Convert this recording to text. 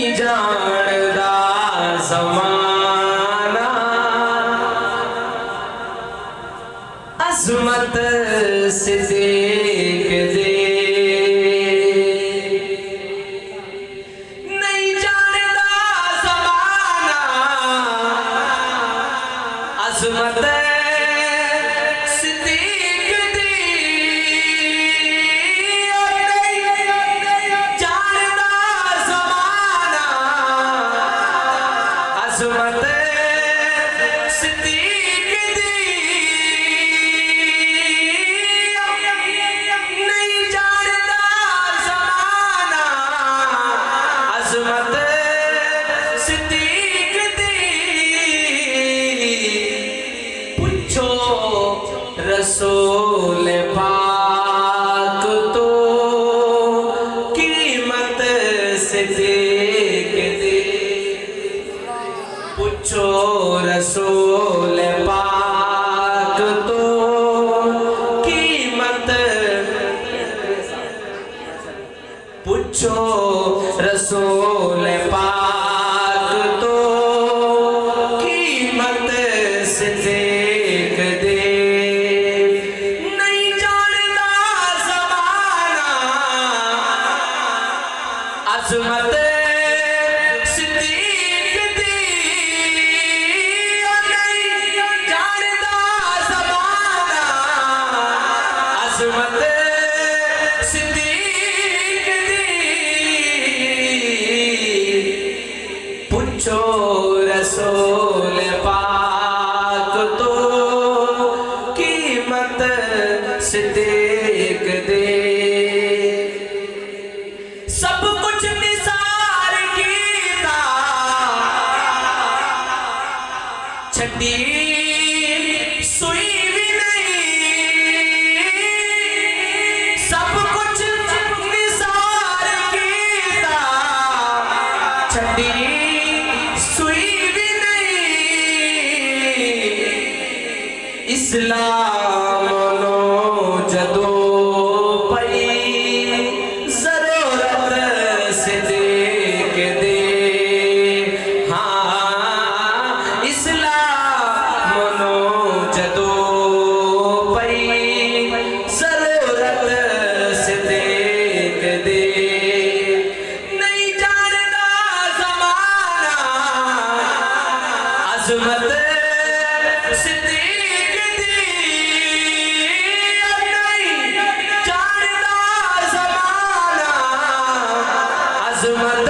नहीं जानदा ज़माना अज़मत से देख दे। नहीं जानदा ज़माना अज़मत से देख दे। अज़मत सिद्दीक़ दी नहीं जानदा ज़माना अज़मत सिद्दीक़ दी। पूछो रसूल पाक तो कीमत सिद्दीक़ दी। पूछो रसूल पाक तो कीमत। पूछो रसूल पाक तो कीमत से देख दे। नहीं जानदा ज़माना अज़मत सिद्दीक़ दी। अज़मत सिद्दीक़ दी। पूछो रसूल पाक तो कीमत सिद्दीक़ दे। सब कुछ निसार कीता छड्डी सुई भी नहीं। सब कुछ निसार कीता छड्डी सुई भी नहीं। इस्लाम नो जदों पई ज़रूरत से देख दे। हाँ इस्लाम नो जदों पई ज़रूरत से देख दे। नहीं जानदा ज़माना अज़मत सिद्दीक़ दी। नहीं जानदा ज़माना अज़मत